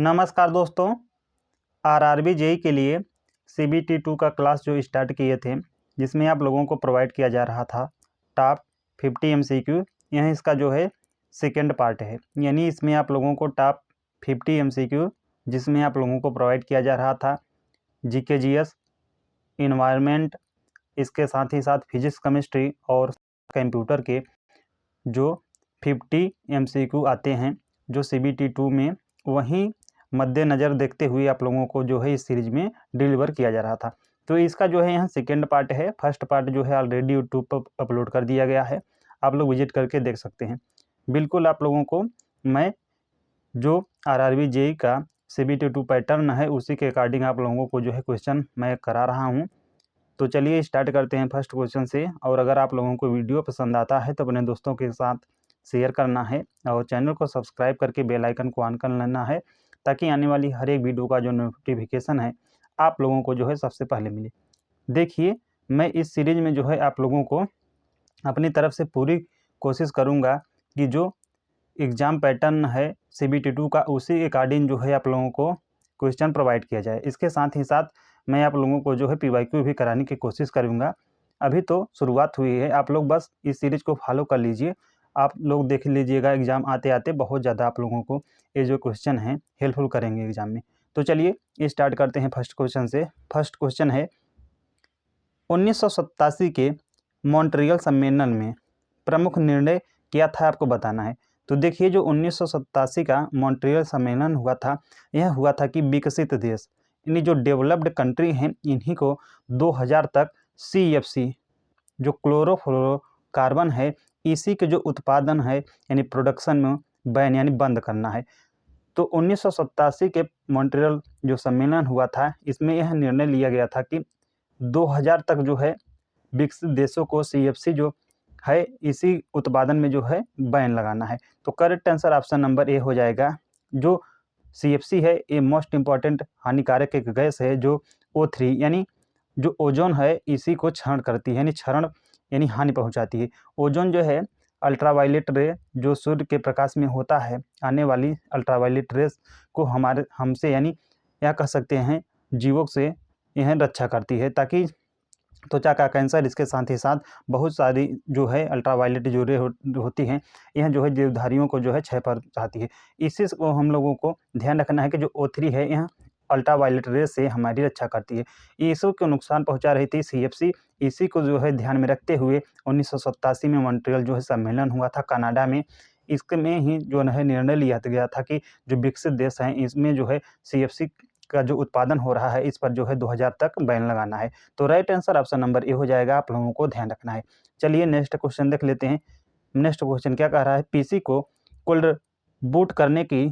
नमस्कार दोस्तों। RRB JE के लिए सीबीटी 2 का क्लास जो स्टार्ट किए थे, जिसमें आप लोगों को प्रोवाइड किया जा रहा था टॉप 50 एमसीक्यू। यह इसका जो है सेकेंड पार्ट है, यानी इसमें आप लोगों को टॉप 50 एमसीक्यू जिसमें आप लोगों को प्रोवाइड किया जा रहा था जीके जीएस, इन्वायरमेंट, इसके साथ ही साथ फिजिक्स, केमिस्ट्री और कंप्यूटर के जो 50 एमसीक्यू आते हैं जो सीबीटी 2 में, वहीं मद्देनज़र देखते हुए आप लोगों को जो है इस सीरीज में डिलीवर किया जा रहा था। तो इसका जो है यहाँ सेकेंड पार्ट है। फर्स्ट पार्ट जो है ऑलरेडी यूट्यूब पर अपलोड कर दिया गया है, आप लोग विजिट करके देख सकते हैं। बिल्कुल आप लोगों को मैं जो आरआरबी जेई का सीबीटी 2 पैटर्न है उसी के अकॉर्डिंग आप लोगों को जो है क्वेश्चन मैं करा रहा हूँ। तो चलिए स्टार्ट करते हैं फर्स्ट क्वेश्चन से। और अगर आप लोगों को वीडियो पसंद आता है तो अपने दोस्तों के साथ शेयर करना है और चैनल को सब्सक्राइब करके बेल आइकन को ऑन कर लेना है, ताकि आने वाली हर एक वीडियो का जो नोटिफिकेशन है आप लोगों को जो है सबसे पहले मिले। देखिए, मैं इस सीरीज में जो है आप लोगों को अपनी तरफ से पूरी कोशिश करूँगा कि जो एग्ज़ाम पैटर्न है सीबीटी 2 का उसी अकॉर्डिंग जो है आप लोगों को क्वेश्चन प्रोवाइड किया जाए। इसके साथ ही साथ मैं आप लोगों को जो है पीवाईक्यू भी कराने की कोशिश करूँगा। अभी तो शुरुआत हुई है, आप लोग बस इस सीरीज़ को फॉलो कर लीजिए। आप लोग देख लीजिएगा, एग्ज़ाम आते आते बहुत ज़्यादा आप लोगों को ये जो क्वेश्चन हैं हेल्पफुल करेंगे एग्ज़ाम में। तो चलिए स्टार्ट करते हैं फर्स्ट क्वेश्चन से। फर्स्ट क्वेश्चन है, 1987 के मॉन्ट्रियल सम्मेलन में प्रमुख निर्णय क्या था, आपको बताना है। तो देखिए, जो 1987 का मॉन्ट्रियल सम्मेलन हुआ था, यह हुआ था कि विकसित देश यानी जो डेवलप्ड कंट्री हैं, इन्हीं को 2000 तक सीएफसी जो क्लोरोफ्लोरोकार्बन है, इसी के जो उत्पादन है यानी प्रोडक्शन में बैन यानी बंद करना है। तो 1987 के मॉन्ट्रियल जो सम्मेलन हुआ था, इसमें यह निर्णय लिया गया था कि 2000 तक जो है विकसित देशों को सीएफसी जो है इसी उत्पादन में जो है बैन लगाना है। तो करेक्ट आंसर ऑप्शन नंबर ए हो जाएगा। जो सीएफसी है ये मोस्ट इम्पॉर्टेंट हानिकारक एक गैस है जो O3 यानी जो ओजोन है इसी को क्षरण करती है, यानी क्षरण यानी हानि पहुंचाती है। ओजोन जो है अल्ट्रावायलेट रे जो सूर्य के प्रकाश में होता है, आने वाली अल्ट्रावायलेट रेस को हमसे यानी या कह सकते हैं जीवों से यह रक्षा करती है, ताकि त्वचा का कैंसर, इसके साथ ही साथ बहुत सारी जो है अल्ट्रावायलेट जो रे होती हैं, यह जो है जीवधारियों को जो है क्षय पहुंचाती है। इसी को हम लोगों को ध्यान रखना है कि जो O3 है यह अल्ट्रावायलेट रे से हमारी रक्षा करती है। इसी को नुकसान पहुंचा रही थी सीएफसी। इसी को जो है ध्यान में रखते हुए 1987 में मॉन्ट्रियल जो है सम्मेलन हुआ था कनाडा में। इसमें ही जो है निर्णय लिया गया था कि जो विकसित देश हैं इसमें जो है सीएफसी का जो उत्पादन हो रहा है इस पर जो है 2000 तक बैन लगाना है। तो राइट आंसर ऑप्शन नंबर ए हो जाएगा, आप लोगों को ध्यान रखना है। चलिए नेक्स्ट क्वेश्चन देख लेते हैं। नेक्स्ट क्वेश्चन क्या कह रहा है, पीसी को कोल्ड बूट करने के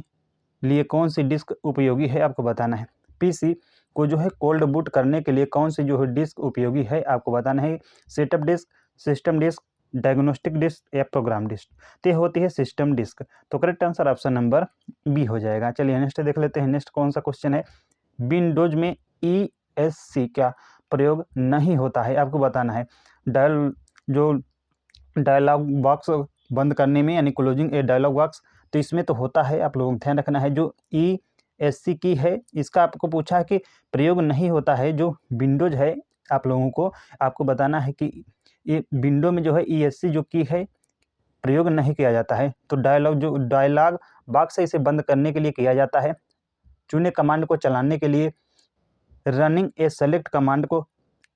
लिए कौन सी डिस्क उपयोगी है, आपको बताना है। पीसी को जो है कोल्ड बूट करने के लिए कौन सी जो है डिस्क उपयोगी है, आपको बताना है। Setup disk, system disk, diagnostic disk या प्रोग्राम डिस्क। तो ये होती है सिस्टम डिस्क। तो correct answer option number B हो जाएगा। चलिए नेक्स्ट देख लेते हैं। नेक्स्ट कौन सा क्वेश्चन है, विंडोज में ESC का प्रयोग नहीं होता है, आपको बताना है। जो डायलॉग बॉक्स बंद करने में यानी क्लोजिंग ए डायलॉग बॉक्स, तो इसमें तो होता है, आप लोगों को ध्यान रखना है। जो ESC की है इसका आपको पूछा है कि प्रयोग नहीं होता है। जो विंडोज है आप लोगों को आपको बताना है कि ये विंडो में जो है ESC जो की है प्रयोग नहीं किया जाता है। तो डायलॉग बॉक्स है इसे बंद करने के लिए किया जाता है। चुने कमांड को चलाने के लिए, रनिंग ए सेलेक्ट कमांड को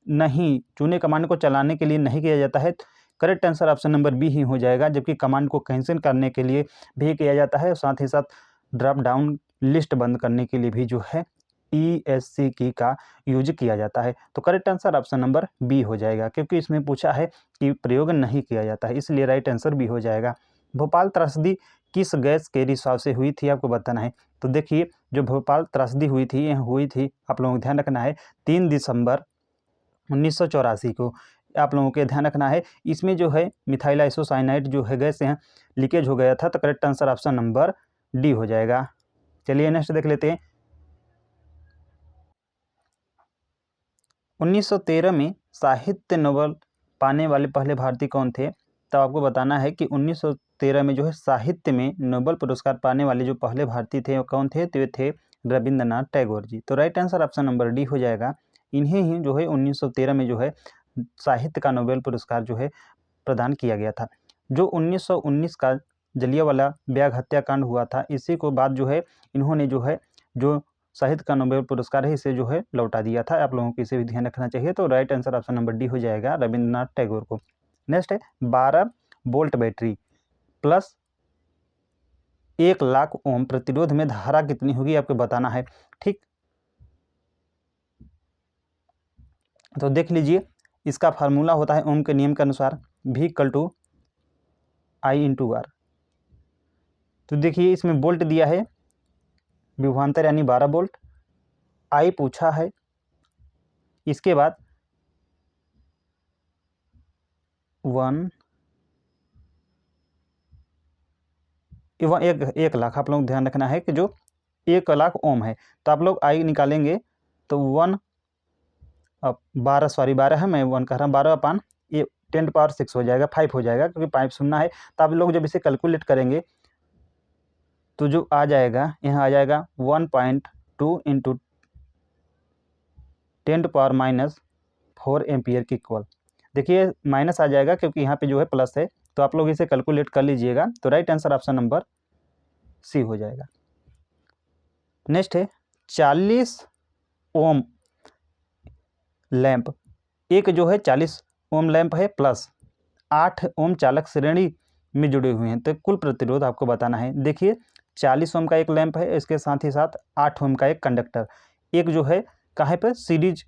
नहीं, चुने कमांड को चलाने के लिए नहीं किया जाता है। Correct answer option number B ही हो जाएगा। जबकि कमांड को कैंसिल करने के लिए भी किया जाता है, साथ ही साथ ड्रॉप डाउन लिस्ट बंद करने के लिए भी जो है ESC की का यूज किया जाता है। तो correct answer option number B हो जाएगा, क्योंकि इसमें पूछा है कि प्रयोग नहीं किया जाता है, इसलिए राइट आंसर बी हो जाएगा। भोपाल त्रासदी किस गैस के रिसाव से हुई थी, आपको बताना है। तो देखिए, जो भोपाल त्रासदी हुई थी यह हुई थी, आप लोगों को ध्यान रखना है, 3 दिसंबर 1984 को। आप लोगों के ध्यान रखना है, इसमें जो है मिथाइल आइसोसाइनाइड जो है गैस यहाँ लीकेज हो गया था। तो correct answer option number D हो जाएगा। चलिए नेक्स्ट देख लेते हैं। 1913 में साहित्य नोबेल पाने वाले पहले भारतीय कौन थे, तो आपको बताना है कि 1913 में जो है साहित्य में नोबेल पुरस्कार पाने वाले जो पहले भारतीय थे वो कौन थे? तो ये थे रविंद्रनाथ टैगोर जी। तो right answer option number D हो जाएगा। इन्हें ही जो है 1913 में जो है साहित्य का नोबेल पुरस्कार जो है प्रदान किया गया था। जो 1919 का जलियांवाला बाग हत्याकांड हुआ था, इसी को बाद जो है इन्होंने जो है जो साहित्य का नोबेल पुरस्कार है इसे जो है लौटा दिया था। आप लोगों को इसे भी ध्यान रखना चाहिए। तो right answer option number D हो जाएगा रविंद्रनाथ टैगोर को। नेक्स्ट है 12 वोल्ट बैटरी प्लस 1,00,000 ओम प्रतिरोध में धारा कितनी होगी आपको बताना है। ठीक, तो देख लीजिए, इसका फार्मूला होता है ओम के नियम के अनुसार V = I/R। तो देखिए इसमें वोल्ट दिया है, विभवांतर यानी 12 वोल्ट, I पूछा है, इसके बाद 1,00,000 आप लोग ध्यान रखना है कि जो 1,00,000 ओम है, तो आप लोग I निकालेंगे तो 12 है, मैं 1 कह रहा हूँ, 12 ये 10⁻6 हो जाएगा, 5 हो जाएगा क्योंकि 5 सुनना है। तो आप लोग जब इसे कैलकुलेट करेंगे तो जो आ जाएगा यहाँ आ जाएगा 1.2 × 10⁻⁻4 एम्पियर की इक्वल। देखिए माइनस आ जाएगा क्योंकि यहाँ पे जो है प्लस है, तो आप लोग इसे कैलकुलेट कर लीजिएगा। तो right answer option number C हो जाएगा। नेक्स्ट है 40 ओम लैंप, एक जो है 40 ओम लैंप है प्लस 8 ओम चालक श्रेणी में जुड़े हुए हैं, तो कुल प्रतिरोध आपको बताना है। देखिए 40 ओम का एक लैंप है, इसके साथ ही साथ 8 ओम का एक कंडक्टर, एक जो है कहाँ पर सीरीज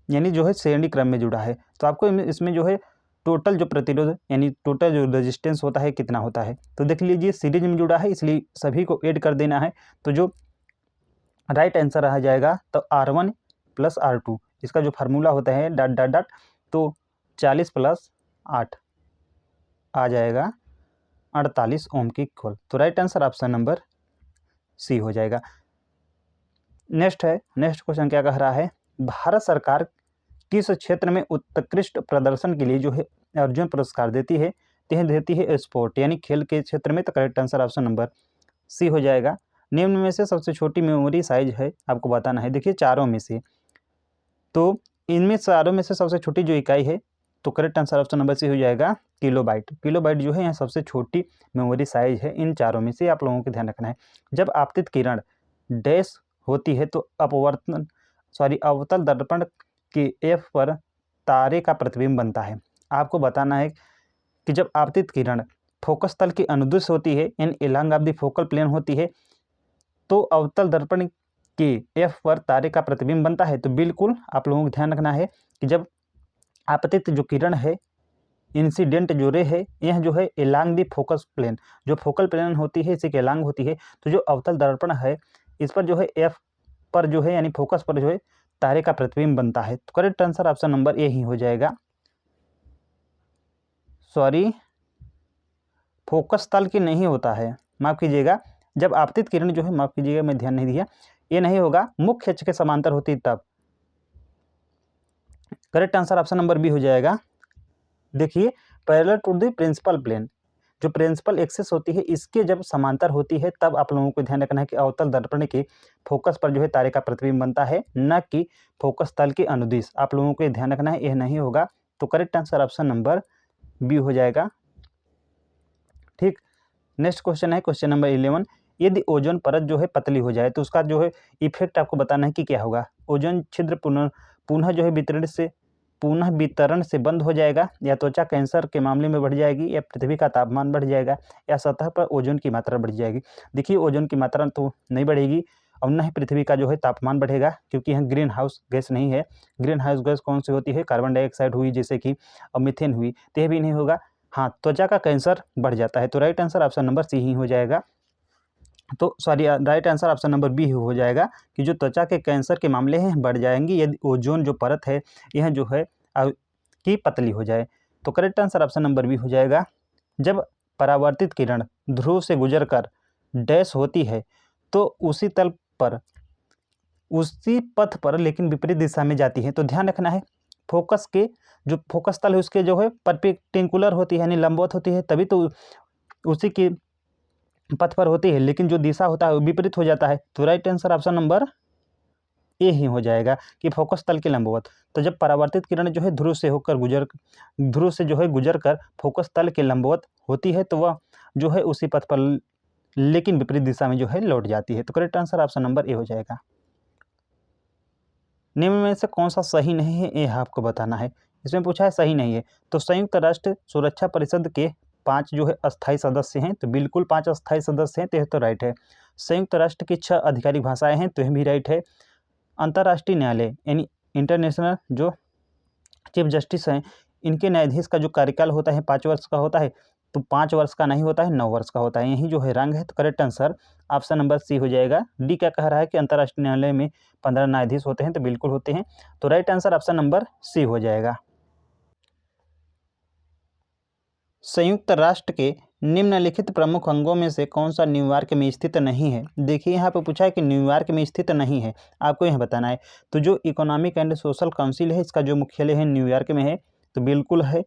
यानी जो है श्रेणी क्रम में जुड़ा है। तो आपको इसमें जो है टोटल जो प्रतिरोध यानी टोटल जो रेजिस्टेंस होता है कितना होता है। तो देख लीजिए सीरीज में जुड़ा है इसलिए सभी को ऐड कर देना है। तो जो राइट आंसर आ जाएगा तो R1 + R2, इसका जो फार्मूला होता है डॉट डॉट डॉट, तो 40 + 8 आ जाएगा 48 ओम की इक्वल। तो right answer option number C हो जाएगा। नेक्स्ट क्वेश्चन क्या कह रहा है, भारत सरकार किस क्षेत्र में उत्कृष्ट प्रदर्शन के लिए जो है अर्जुन पुरस्कार देती है? देती है स्पोर्ट यानी खेल के क्षेत्र में। तो correct answer option number C हो जाएगा। निम्न में से सबसे छोटी मेमोरी साइज है आपको बताना है। देखिए चारों में से, तो इनमें चारों में से सबसे छोटी जो इकाई है, तो correct answer option number C हो जाएगा किलोबाइट। किलोबाइट जो है यहाँ सबसे छोटी मेमोरी साइज है इन चारों में से। आप लोगों को ध्यान रखना है। जब आपतित किरण डैश होती है तो अवतल दर्पण के F पर तारे का प्रतिबिंब बनता है। आपको बताना है कि जब आपतित किरण फोकस तल की अनुदिश होती है यानी along of the focal plane होती है, तो अवतल दर्पण के F पर तारे का प्रतिबिंब बनता है। तो बिल्कुल आप लोगों को ध्यान रखना है कि जब आपतित जो किरण है, इंसिडेंट जो रे है, यह जो है एलॉन्ग द फोकस प्लेन, जो फोकल प्लेन होती है इसी के एलॉन्ग होती है। तो जो अवतल दर्पण है इस पर जो है F पर जो है यानी फोकस पर जो है तारे का प्रतिबिंब बनता है। तो correct answer option number A ही हो जाएगा। फोकस तल की नहीं होता है, माफ कीजिएगा, जब आपतित किरण जो है, माफ कीजिएगा मैं ध्यान नहीं दिया, ये नहीं होगा, मुख्य अक्ष के समांतर होती तब। Correct answer option number B हो जाएगा। देखिए parallel to the principal plane, जो प्रिंसिपल एक्सिस होती है इसके जब समांतर होती है तब आप लोगों को ध्यान रखना है कि अवतल दर्पण के फोकस पर जो है तारे का प्रतिबिंब बनता है, न कि फोकस तल के अनुदिश। आप लोगों को ध्यान रखना है, यह नहीं होगा। तो correct answer option number B हो जाएगा। ठीक, नेक्स्ट क्वेश्चन है क्वेश्चन नंबर 11। यदि ओजोन परत जो है पतली हो जाए तो उसका जो है इफेक्ट आपको बताना है कि क्या होगा। ओजोन छिद्र पुनः जो है वितरण से बंद हो जाएगा, या त्वचा कैंसर के मामले में बढ़ जाएगी, या पृथ्वी का तापमान बढ़ जाएगा, या सतह पर ओजोन की मात्रा बढ़ जाएगी। देखिए ओजोन की मात्रा तो नहीं बढ़ेगी और न ही पृथ्वी का जो है तापमान बढ़ेगा, क्योंकि यहाँ ग्रीन हाउस गैस नहीं है। ग्रीन हाउस गैस कौन सी होती है? कार्बन डाइऑक्साइड हुई, जैसे कि और मीथेन हुई, तो यह भी नहीं होगा। हाँ, त्वचा का कैंसर बढ़ जाता है। तो right answer option number C ही हो जाएगा। तो right answer option number B हो जाएगा कि जो त्वचा के कैंसर के मामले हैं बढ़ जाएंगी यदि ओजोन जो परत है यह जो है की पतली हो जाए। तो correct answer option number B हो जाएगा। जब परावर्तित किरण ध्रुव से गुजरकर डैश होती है तो उसी पथ पर लेकिन विपरीत दिशा में जाती है। तो ध्यान रखना है, फोकस तल है उसके जो है परपेंडिकुलर होती है यानी लंबवत होती है, तभी तो उसी के पथ पर होती है, लेकिन जो दिशा होता है वो विपरीत हो जाता है। तो right answer option number A ही हो जाएगा कि फोकस तल के लंबवत। तो जब परावर्तित किरण जो है ध्रुव से जो है गुजर कर फोकस तल के लंबवत होती है, तो वह जो है उसी पथ पर लेकिन विपरीत दिशा में जो है लौट जाती है। तो करेक्ट आंसर ऑप्शन नंबर ए हो जाएगा। निम्न में से कौन सा सही नहीं है, ये आपको बताना है। इसमें पूछा है सही नहीं है, तो संयुक्त राष्ट्र सुरक्षा परिषद के 5 जो है अस्थायी सदस्य हैं, तो बिल्कुल 5 अस्थायी सदस्य हैं, तो यह तो राइट है। संयुक्त राष्ट्र की 6 आधिकारिक भाषाएं हैं, तो यह भी राइट है। अंतर्राष्ट्रीय न्यायालय यानी इंटरनेशनल जो चीफ जस्टिस हैं, इनके न्यायाधीश का जो कार्यकाल होता है 5 वर्ष का होता है, तो 5 वर्ष का नहीं होता है, 9 वर्ष का होता है। यही जो है रंग है। तो correct answer option number C हो जाएगा। डी क्या कह रहा है कि अंतर्राष्ट्रीय न्यायालय में 15 न्यायाधीश होते हैं, तो बिल्कुल होते हैं। तो right answer option number C हो जाएगा। संयुक्त राष्ट्र के निम्नलिखित प्रमुख अंगों में से कौन सा न्यूयॉर्क में स्थित नहीं है। देखिए यहाँ पे पूछा है कि न्यूयॉर्क में स्थित नहीं है, आपको यह बताना है। तो जो इकोनॉमिक एंड सोशल काउंसिल है, इसका जो मुख्यालय है न्यूयॉर्क में है, तो बिल्कुल है।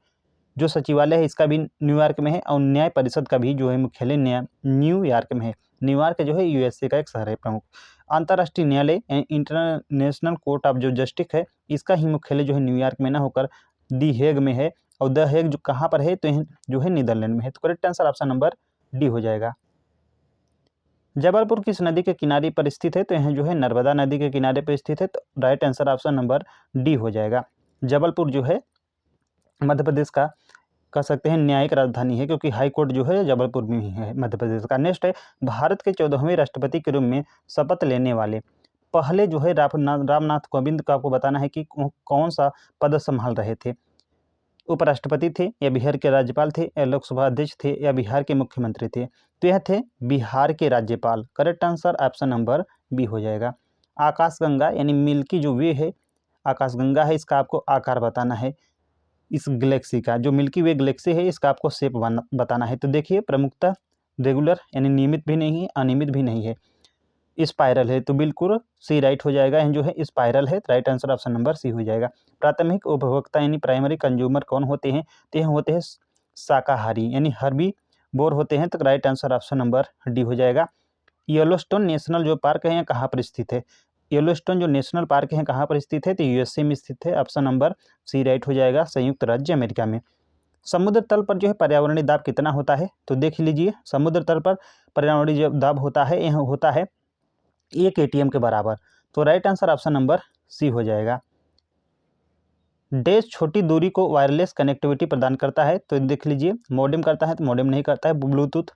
जो सचिवालय है इसका भी न्यूयॉर्क में है, और न्याय परिषद का भी जो है मुख्यालय न्यूयॉर्क में है। न्यूयॉर्क जो है यूएसए का एक शहर है प्रमुख। अंतर्राष्ट्रीय न्यायालय इंटरनेशनल कोर्ट ऑफ जो जस्टिस है, इसका ही मुख्यालय जो है न्यूयॉर्क में ना होकर दी हेग में है, और द हेग जो कहाँ पर है, तो जो है नीदरलैंड में है। तो correct answer option number D हो जाएगा। जबलपुर किस नदी के किनारे पर स्थित है, तो यह जो है नर्मदा नदी के किनारे पर स्थित है, तो right answer option number D हो जाएगा। जबलपुर जो है मध्य प्रदेश का कह सकते हैं न्यायिक राजधानी है, क्योंकि हाई कोर्ट जो है जबलपुर में ही है मध्य प्रदेश का। नेक्स्ट है, भारत के 14वें राष्ट्रपति के रूप में शपथ लेने वाले पहले जो है रामनाथ कोविंद का आपको बताना है कि कौन सा पद संभाल रहे थे। उपराष्ट्रपति थे, या बिहार के राज्यपाल थे, या लोकसभा अध्यक्ष थे, या बिहार के मुख्यमंत्री थे। तो यह थे बिहार के राज्यपाल। Correct answer option number B हो जाएगा। आकाशगंगा यानी मिल्की जो वे है, आकाशगंगा है, इसका आपको आकार बताना है। इस गैलेक्सी का जो मिल्की वे गैलेक्सी है, इसका आपको शेप बताना है। तो देखिए प्रमुखता रेगुलर यानी नियमित भी नहीं है, अनियमित भी नहीं है, स्पाइरल है, तो बिल्कुल सी राइट हो जाएगा। जो है स्पाइरल है, right answer option number C हो जाएगा। प्राथमिक उपभोक्ता यानी प्राइमरी कंज्यूमर कौन होते हैं, तो यह होते हैं शाकाहारी यानी हर्बी बोर होते हैं। तो right answer option number D हो जाएगा। येलोस्टोन नेशनल जो पार्क है यहाँ कहाँ पर स्थित है, येलोस्टोन जो नेशनल पार्क है कहाँ पर स्थित है, तो यूएसए में स्थित है। ऑप्शन नंबर सी राइट हो जाएगा, संयुक्त राज्य अमेरिका में। समुद्र तल पर जो है पर्यावरणीय दाब कितना होता है, तो देख लीजिए समुद्र तल पर पर्यावरणीय दाब होता है, यह होता है 1 ATM के बराबर। तो right answer option number C हो जाएगा। डैश छोटी दूरी को वायरलेस कनेक्टिविटी प्रदान करता है, तो देख लीजिए मॉडेम करता है, तो मॉडेम नहीं करता है। ब्लूटूथ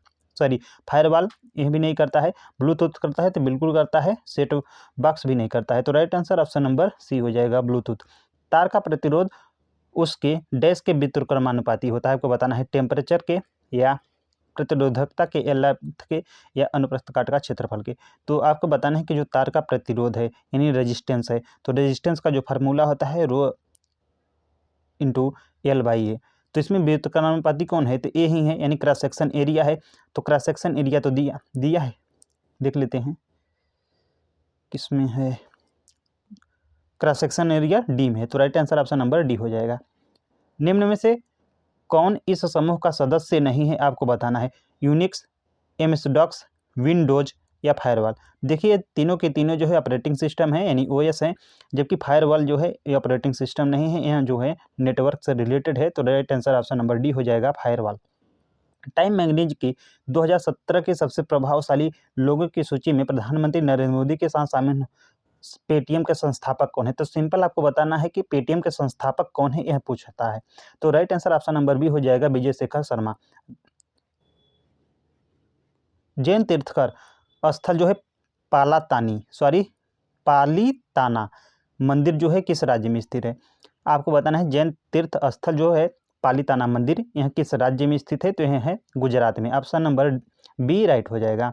फायरवॉल यह भी नहीं करता है। ब्लूटूथ करता है, तो बिल्कुल करता है। सेट बॉक्स भी नहीं करता है। तो right answer option number C हो जाएगा, ब्लूटूथ। तार का प्रतिरोध उसके डैश के व्युत्क्रमानुपाती होता है, आपको बताना है। टेम्परेचर के, या प्रतिरोधकता के, या लेंथ के, या अनुप्रस्थ काट का क्षेत्रफल के। तो आपको बताना है कि जो तार का प्रतिरोध है यानी रेजिस्टेंस है, तो रेजिस्टेंस का जो फार्मूला होता है रो इंटू L/A। तो इसमें व्युत्क्रमानुपाती कौन है, तो ए ही है, यानी क्रॉस सेक्शन एरिया है। तो क्रॉस सेक्शन एरिया तो दिया है, देख लेते हैं किसमें है। क्रॉस सेक्शन एरिया डी में है, तो right answer option number D हो जाएगा। निम्न में से कौन इस समूह का सदस्य नहीं है, आपको बताना है। यूनिक्स, MS-DOS, विंडोज या फायरवॉल। देखिए तीनों के तीनों जो है ऑपरेटिंग सिस्टम है यानी OS है, जबकि फायरवॉल जो है ये ऑपरेटिंग सिस्टम नहीं है, यह जो है नेटवर्क से रिलेटेड है। तो right answer option number D हो जाएगा, फायरवॉल। टाइम मैगजीन की 2017 के सबसे प्रभावशाली लोगों की सूची में प्रधानमंत्री नरेंद्र मोदी के साथ शामिल पेटीएम के संस्थापक कौन है, तो सिंपल आपको बताना है कि पेटीएम के संस्थापक कौन है, यह पूछता है। तो right answer option number B हो जाएगा, विजय शेखर शर्मा। जैन तीर्थकर स्थल जो है पालीताना मंदिर जो है किस राज्य में स्थित है, आपको बताना है। जैन तीर्थ स्थल जो है पालीताना मंदिर, यह किस राज्य में स्थित है, तो यह है गुजरात में। ऑप्शन नंबर बी राइट हो जाएगा।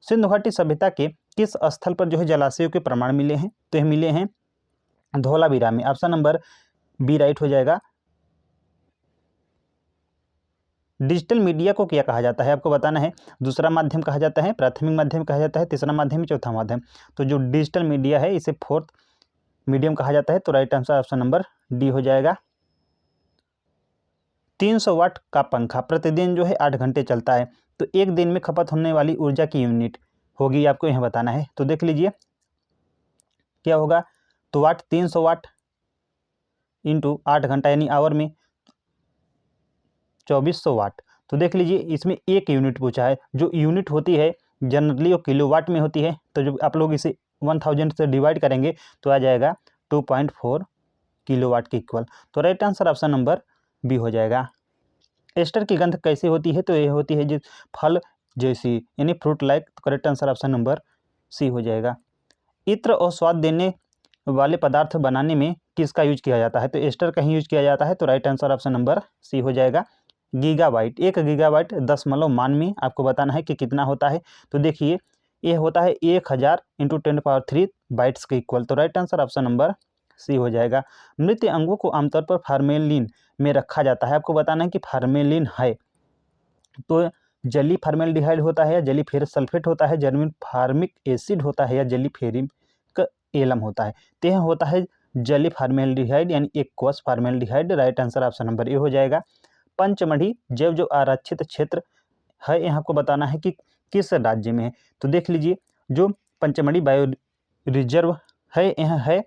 सिंधु घाटी सभ्यता के किस स्थल पर जो है जलाशयों के प्रमाण मिले हैं, तो यह मिले हैं धौलावीरा में। ऑप्शन नंबर बी राइट हो जाएगा। डिजिटल मीडिया को क्या कहा जाता है, आपको बताना है। दूसरा माध्यम कहा जाता है, प्राथमिक माध्यम कहा जाता है, तीसरा माध्यम, चौथा माध्यम। तो जो डिजिटल मीडिया है इसे फोर्थ मीडियम कहा जाता है। तो right answer option number D हो जाएगा। 300 वाट का पंखा प्रतिदिन जो है 8 घंटे चलता है, तो एक दिन में खपत होने वाली ऊर्जा की यूनिट होगी, आपको यह बताना है। तो देख लीजिए क्या होगा, तो वाट 300 वाट इंटू 8 घंटा यानी आवर में 2400 वाट। तो देख लीजिए इसमें एक यूनिट पूछा है, जो यूनिट होती है जनरली वो किलोवाट में होती है, तो जब आप लोग इसे 1000 से डिवाइड करेंगे तो आ जाएगा 2.4 किलोवाट के इक्वल। तो right answer option number B हो जाएगा। एस्टर की गंध कैसी होती है, तो ये होती है जो फल जैसी यानी फ्रूट लाइक। तो correct answer option number C हो जाएगा। इत्र और स्वाद देने वाले पदार्थ बनाने में किसका यूज किया जाता है, तो एस्टर का ही यूज किया जाता है। तो right answer option number C हो जाएगा। गीगाबाइट, 1 गीगाबाइट दशमलव मान में आपको बताना है कि कितना होता है। तो देखिए ये होता है 1000 इंटू 10³ बाइट्स के इक्वल। तो right answer option number C हो जाएगा। मृत अंगों को आमतौर पर फार्मेलिन में रखा जाता है, आपको बताना है कि फार्मेलिन है तो जली फार्मेल्डिहाइड होता है या जली फेरस सल्फेट होता है, जर्मिन फार्मिक एसिड होता है या जली फेरिक एलम होता है। तो यह होता है जली फार्मेल्डिहाइड यानी aqueous formaldehyde. Right answer option number ए हो जाएगा। पंचमढ़ी जैव जो आरक्षित क्षेत्र है, यहाँ आपको बताना है कि किस राज्य में है। तो देख लीजिए जो पंचमढ़ी बायो रिजर्व है, यह है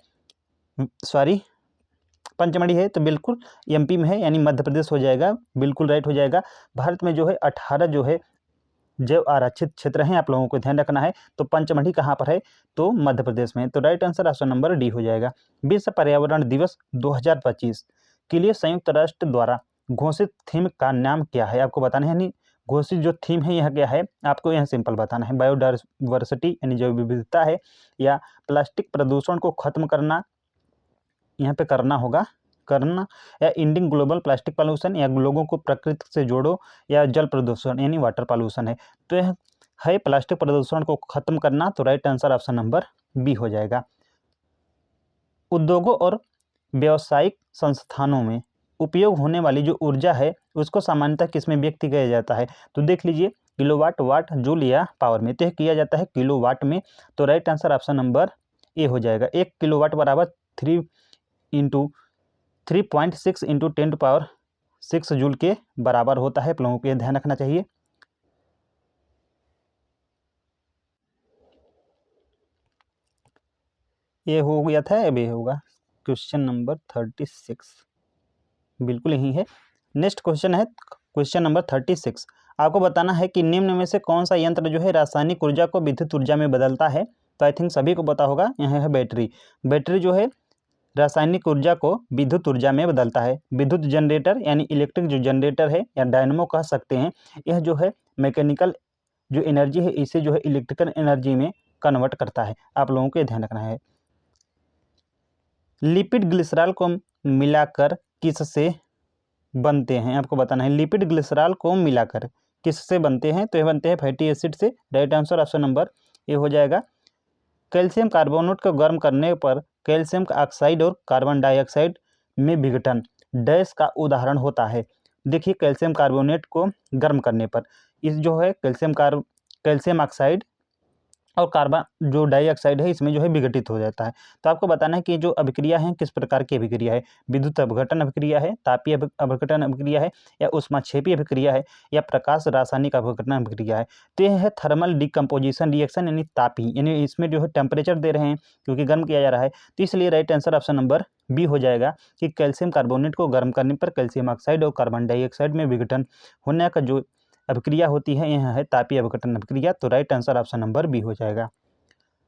पंचमढ़ी है तो बिल्कुल एमपी में है यानी मध्य प्रदेश हो जाएगा, बिल्कुल राइट हो जाएगा। भारत में जो है 18 जो है जैव आरक्षित क्षेत्र हैं, आप लोगों को ध्यान रखना है। तो पंचमढ़ी कहाँ पर है, तो मध्य प्रदेश में। तो right answer option number D हो जाएगा। विश्व पर्यावरण दिवस 2025 के लिए संयुक्त राष्ट्र द्वारा घोषित थीम का नाम क्या है, आपको बताना है। यानी घोषित जो थीम है यह क्या है, आपको यह सिंपल बताना है। बायोडाइवर्सिटी यानी जैव विविधता है, या प्लास्टिक प्रदूषण को खत्म करना, यहाँ पे करना, या इंडिंग ग्लोबल प्लास्टिक पॉल्यूशन, या लोगों को प्रकृति से जोड़ो, या जल प्रदूषण यानी वाटर पॉल्यूशन है। तो यह है प्लास्टिक प्रदूषण को खत्म करना। तो right answer option number B हो जाएगा। उद्योगों और व्यावसायिक संस्थानों में उपयोग होने वाली जो ऊर्जा है उसको सामान्यतः किसमें व्यक्त किया जाता है, तो देख लीजिए किलोवाट, वाट, जूल या पावर में। तो किया जाता है किलोवाट में। तो राइट आंसर ऑप्शन नंबर ए हो जाएगा। 1 किलोवाट बराबर 3.6 इंटू 10⁻6 जूल के बराबर होता है। आप लोगों को यह ध्यान रखना चाहिए। ये हो गया था, अब ये होगा क्वेश्चन नंबर 36, बिल्कुल यही है। नेक्स्ट क्वेश्चन है क्वेश्चन नंबर 36। आपको बताना है कि निम्न में से कौन सा यंत्र जो है रासायनिक ऊर्जा को विद्युत ऊर्जा में बदलता है। तो आई थिंक सभी को पता होगा, यह है बैटरी। बैटरी जो है रासायनिक ऊर्जा को विद्युत ऊर्जा में बदलता है। विद्युत जनरेटर यानी इलेक्ट्रिक जो जनरेटर है या डायनमो कह सकते हैं, यह जो है मैकेनिकल जो एनर्जी है इसे जो है इलेक्ट्रिकल एनर्जी में कन्वर्ट करता है। आप लोगों को ध्यान रखना है। लिपिड ग्लिसरॉल को मिलाकर किससे बनते हैं, आपको बताना है। लिपिड ग्लिसरॉल को मिलाकर किससे बनते हैं, तो ये बनते हैं फैटी एसिड से। राइट आंसर ऑप्शन नंबर ए हो जाएगा। कैल्शियम कार्बोनेट को गर्म करने पर कैल्शियम ऑक्साइड और कार्बन डाइऑक्साइड में विघटन डैश का उदाहरण होता है। देखिए कैल्शियम कार्बोनेट को गर्म करने पर इस जो है कैल्शियम ऑक्साइड और कार्बन जो डाइऑक्साइड है इसमें जो है विघटित हो जाता है। तो आपको बताना है कि जो अभिक्रिया है किस प्रकार की अभिक्रिया है। विद्युत अपघटन अभिक्रिया है, तापीय अपघटन अभिक्रिया है, या ऊष्माक्षेपी अभिक्रिया है, या प्रकाश रासायनिक अपघटन अभिक्रिया है। तो यह है थर्मल डिकम्पोजिशन रिएक्शन यानी तापी, यानी इसमें जो है टेम्परेचर दे रहे हैं क्योंकि गर्म किया जा रहा है। तो इसलिए right answer option number B हो जाएगा कि कैल्शियम कार्बोनेट को गर्म करने पर कैल्शियम ऑक्साइड और कार्बन डाइऑक्साइड में विघटन होने का जो अभिक्रिया होती है यह है तापीय अपघटन अभिक्रिया। तो right answer option number B हो जाएगा।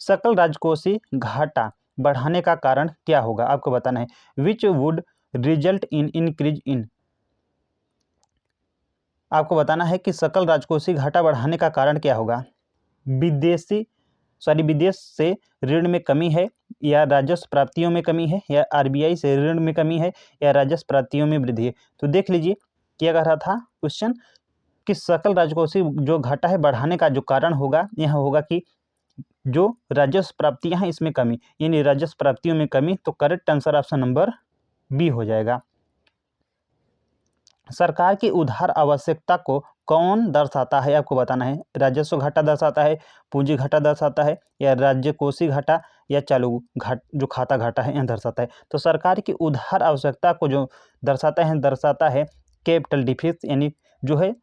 सकल राजकोषीय घाटा बढ़ाने का कारण क्या होगा, आपको बताना है। Which would result in increase in, आपको बताना है कि सकल राजकोषीय घाटा बढ़ाने का कारण क्या होगा। विदेश से ऋण में कमी है, या राजस्व प्राप्तियों में कमी है, या आरबीआई से ऋण में कमी है, या राजस्व प्राप्तियों में वृद्धि है। तो देख लीजिए क्या कह रहा था क्वेश्चन कि सकल राजकोषीय जो घाटा है बढ़ाने का जो कारण होगा यह होगा कि जो राजस्व प्राप्तियां हैं इसमें कमी, यानी राजस्व प्राप्तियों में कमी। तो correct answer option number B हो जाएगा। सरकार की उधार आवश्यकता को कौन दर्शाता है, आपको बताना है। राजस्व घाटा दर्शाता है, पूंजी घाटा दर्शाता है, या राज्यकोषीय घाटा, या चालू जो खाता घाटा है यह दर्शाता है। तो सरकार की उधार आवश्यकता को जो दर्शाता है कैपिटल डिफिसिट यानी जो है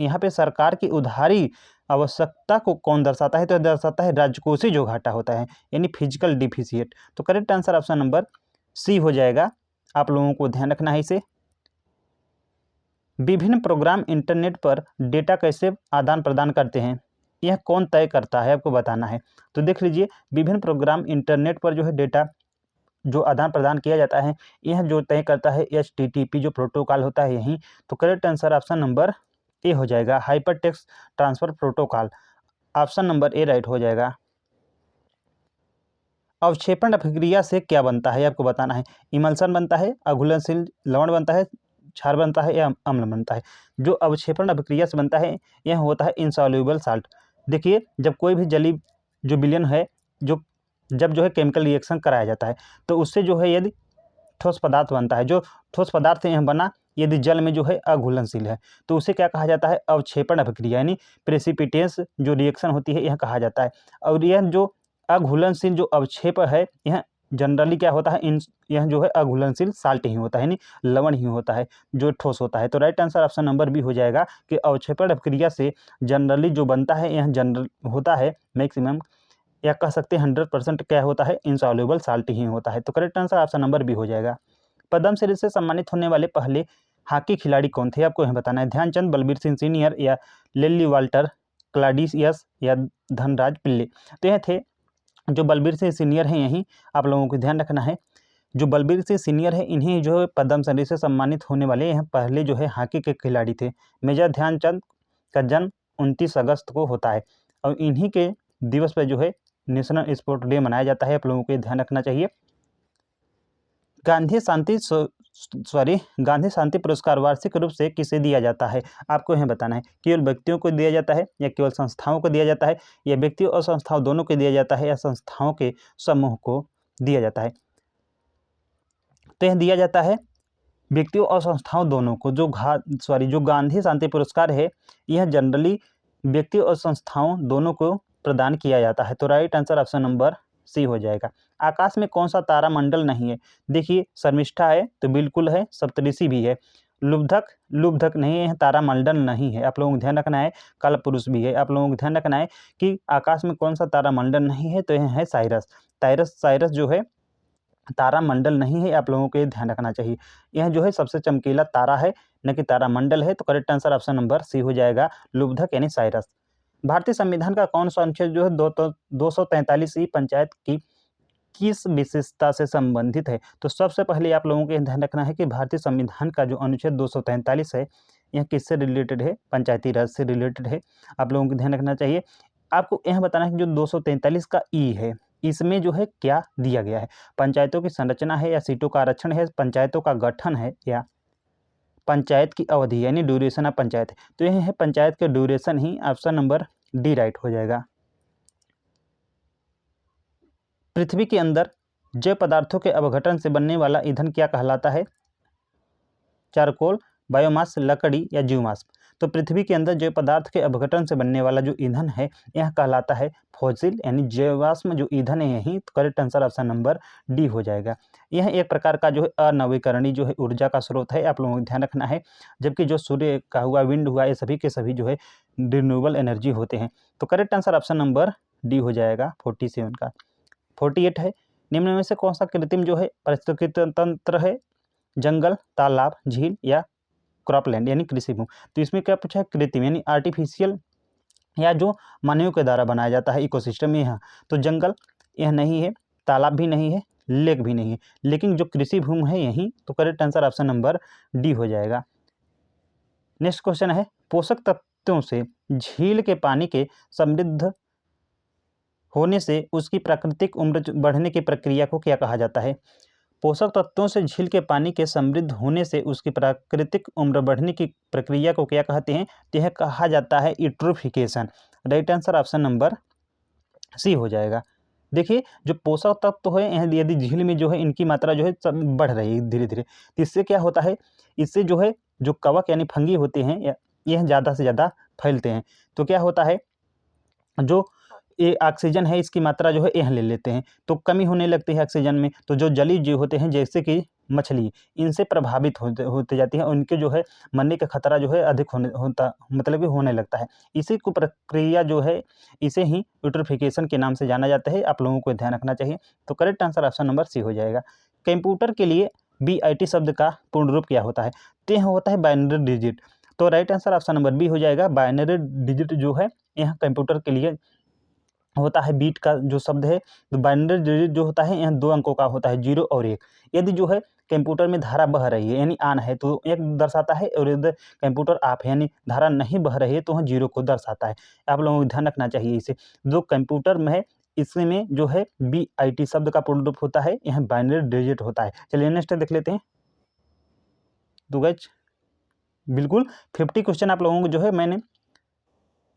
यहाँ पे सरकार की उधारी आवश्यकता को कौन दर्शाता है, तो दर्शाता है राजकोषीय जो घाटा होता है यानी फिजिकल डिफिसिट। तो correct answer option number C हो जाएगा। आप लोगों को ध्यान रखना है इसे। विभिन्न प्रोग्राम इंटरनेट पर डेटा कैसे आदान प्रदान करते हैं, यह कौन तय करता है, आपको बताना है। तो देख लीजिए, विभिन्न प्रोग्राम इंटरनेट पर जो है डेटा जो आदान प्रदान किया जाता है, यह जो तय करता है HTTP जो प्रोटोकॉल होता है यही। तो करेक्ट आंसर ऑप्शन नंबर ए हो जाएगा, hyper text transfer protocol. Option number ए राइट हो जाएगा। अवक्षेपण प्रक्रिया से क्या बनता है, आपको बताना है। इमल्सन बनता है, अघुलनशील लवण बनता है, क्षार बनता है या अम्ल बनता है। जो अवक्षेपण अभिक्रिया से बनता है यह होता है इनसॉल्युबल साल्ट। देखिए, जब कोई भी जली जो विलयन है, जो जब जो है केमिकल रिएक्शन कराया जाता है, तो उससे जो है यदि ठोस पदार्थ बनता है, जो ठोस पदार्थ यह बना यदि जल में जो है अघुलनशील है, तो उसे क्या कहा जाता है, अवक्षेपण अभिक्रिया यानी प्रेसिपिटेंस जो रिएक्शन होती है यह कहा जाता है। और यह जो अघुलनशील जो अवक्षेप है, यह जनरली क्या होता है, यह जो है अघुलनशील साल्ट ही होता है यानी लवण ही होता है जो ठोस होता है। तो right answer option number B हो जाएगा कि अवक्षेपण अभिक्रिया से जनरली जो बनता है यह जनरल होता है मैक्सिमम, या कह सकते हैं 100% क्या होता है, इनसॉल्युबल साल्ट ही होता है। तो correct answer option number B हो जाएगा। पद्मश्री से सम्मानित होने वाले पहले हॉकी खिलाड़ी कौन थे, आपको यह बताना है। ध्यानचंद, बलबीर सिंह सीनियर या लिली वाल्टर, क्लाडियस या धनराज पिल्ले। तो यह थे जो बलबीर सिंह सीनियर हैं, यही आप लोगों को ध्यान रखना है। जो बलबीर सिंह सीनियर है, इन्हीं जो है पद्मश्री से सम्मानित होने वाले यह पहले जो है हॉकी के खिलाड़ी थे। मेजर ध्यानचंद का जन्म 29 अगस्त को होता है और इन्हीं के दिवस पर जो है नेशनल स्पोर्ट डे मनाया जाता है। आप लोगों को ध्यान रखना चाहिए। गांधी शांति पुरस्कार वार्षिक रूप से किसे दिया जाता है, आपको यह बताना है। केवल व्यक्तियों को दिया जाता है या केवल संस्थाओं को दिया जाता है, या व्यक्तियों और संस्थाओं दोनों को दिया जाता है, या संस्थाओं के समूह को दिया जाता है। तो यह दिया जाता है व्यक्तियों और संस्थाओं दोनों को। जो गांधी शांति पुरस्कार है यह जनरली व्यक्तियों और संस्थाओं दोनों को प्रदान किया जाता है। तो right answer option number C हो जाएगा। आकाश में कौन सा तारामंडल नहीं है, देखिए शर्मिष्ठा है तो बिल्कुल है, सप्तऋषि भी है, लुब्धक नहीं है, तारामंडल नहीं है। आप लोगों को ध्यान रखना है। कालपुरुष भी है। आप लोगों को ध्यान रखना है कि आकाश में कौन सा तारामंडल नहीं है, तो यह है साइरस जो है तारामंडल नहीं है। आप लोगों को ये ध्यान रखना चाहिए। यह जो है सबसे चमकीला तारा है, न कि तारामंडल है। तो correct answer option number C हो जाएगा, लुब्धक यानी साइरस। भारतीय संविधान का कौन सा अनुच्छेद जो है 243 पंचायत की किस विशेषता से संबंधित है। तो सबसे पहले आप लोगों को ध्यान रखना है कि भारतीय संविधान का जो अनुच्छेद 243 है यह किससे रिलेटेड है, पंचायती राज से रिलेटेड है। आप लोगों को ध्यान रखना चाहिए। आपको यह बताना है कि जो 243 का ई है, इसमें जो है क्या दिया गया है, पंचायतों की संरचना है, या सीटों का आरक्षण है, पंचायतों का गठन है, या पंचायत की अवधि यानी ड्यूरेशन ऑफ पंचायत है। तो यह है पंचायत के ड्यूरेशन ही। ऑप्शन नंबर डी राइट हो जाएगा। पृथ्वी के अंदर जैव पदार्थों के अवघटन से बनने वाला ईंधन क्या कहलाता है, चारकोल, बायोमास, लकड़ी या जीवाश्म। तो पृथ्वी के अंदर जैव पदार्थ के अवघटन से बनने वाला जो ईंधन है यह कहलाता है फॉसिल यानी जीवाश्म जो ईंधन है यही। तो correct answer option number D हो जाएगा। यह एक प्रकार का जो है अनवीकरणीय जो है ऊर्जा का स्रोत है। आप लोगों को ध्यान रखना है। जबकि जो सूर्य का हुआ, विंड हुआ, ये सभी के सभी जो है रिन्यूएबल एनर्जी होते हैं। तो correct answer option number D हो जाएगा 47 का। 48 है, निम्न में से कौन सा कृत्रिम जो है पारिस्थितिकी तंत्र है, जंगल, तालाब, झील या क्रॉपलैंड यानी कृषि भूमि। तो इसमें क्या पूछा है, कृत्रिम यानी आर्टिफिशियल, या जो मानव के द्वारा बनाया जाता है इकोसिस्टम में। यहाँ तो जंगल यह नहीं है, तालाब भी नहीं है, लेक भी नहीं है, लेकिन जो कृषि भूमि है यही। तो correct answer option number D हो जाएगा। नेक्स्ट क्वेश्चन है, पोषक तत्वों से झील के पानी के समृद्ध होने से उसकी प्राकृतिक उम्र बढ़ने की प्रक्रिया को क्या कहा जाता है। पोषक तत्वों से झील के पानी के समृद्ध होने से उसकी प्राकृतिक उम्र बढ़ने की प्रक्रिया को क्या कहते हैं, तो यह कहा जाता है eutrophication. Right answer option number C हो जाएगा। देखिए, जो पोषक तत्व है यदि झील में जो है इनकी मात्रा जो है बढ़ रही है धीरे धीरे, तो इससे क्या होता है, इससे जो है जो कवक यानी फंगी होते हैं यह ज़्यादा से ज़्यादा फैलते हैं। तो क्या होता है, जो ये ऑक्सीजन है इसकी मात्रा जो है यह ले लेते हैं, तो कमी होने लगती है ऑक्सीजन में। तो जो जलीय जीव होते हैं जैसे कि मछली, इनसे प्रभावित होते जाती है, उनके जो है मरने का खतरा जो है अधिक होने लगता है। इसी को प्रक्रिया जो है, इसे ही यूट्रोफिकेशन के नाम से जाना जाता है। आप लोगों को ध्यान रखना चाहिए। तो correct answer option number C हो जाएगा। कंप्यूटर के लिए BIT शब्द का पूर्ण रूप क्या होता है? तो यह होता है बाइनरी डिजिट। तो right answer option number B हो जाएगा। बाइनरी डिजिट जो है यह कंप्यूटर के लिए होता है। बीट का जो शब्द है, तो बाइनरी डिजिट जो होता है यह 2 अंकों का होता है, 0 और 1। यदि जो है कंप्यूटर में धारा बह रही है यानी ऑन है तो 1 दर्शाता है, और यदि कंप्यूटर ऑफ है यानी धारा नहीं बह रही है तो वह 0 को दर्शाता है। आप लोगों को ध्यान रखना चाहिए इसे। जो कंप्यूटर में है इसमें जो है BIT शब्द का पूर्ण रूप होता है, यह बाइनरी डिजिट होता है। चलिए नेक्स्ट देख लेते हैं। तो गाइस बिल्कुल 50 क्वेश्चन आप लोगों को जो है मैंने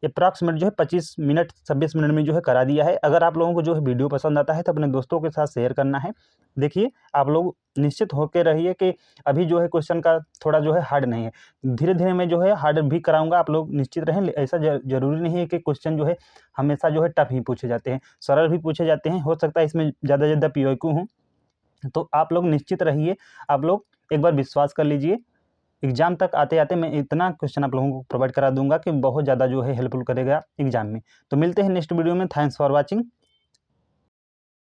अप्रॉक्सीमेट जो है 25 मिनट 26 मिनट में जो है करा दिया है। अगर आप लोगों को जो है वीडियो पसंद आता है तो अपने दोस्तों के साथ शेयर करना है। देखिए आप लोग निश्चित होकर रहिए कि अभी जो है क्वेश्चन का थोड़ा जो है हार्ड नहीं है, धीरे धीरे मैं जो है हार्ड भी कराऊंगा। आप लोग निश्चित रहें। ऐसा जरूरी नहीं है कि क्वेश्चन जो है हमेशा जो है टफ ही पूछे जाते हैं, सरल भी पूछे जाते हैं। हो सकता है इसमें ज़्यादा से ज़्यादा PYQ हूँ। तो आप लोग निश्चित रहिए। आप लोग एक बार विश्वास कर लीजिए। एग्जाम तक आते आते मैं इतना क्वेश्चन आप लोगों को प्रोवाइड करा दूंगा कि बहुत ज़्यादा जो है हेल्पफुल करेगा एग्जाम में। तो मिलते हैं नेक्स्ट वीडियो में। Thanks for watching.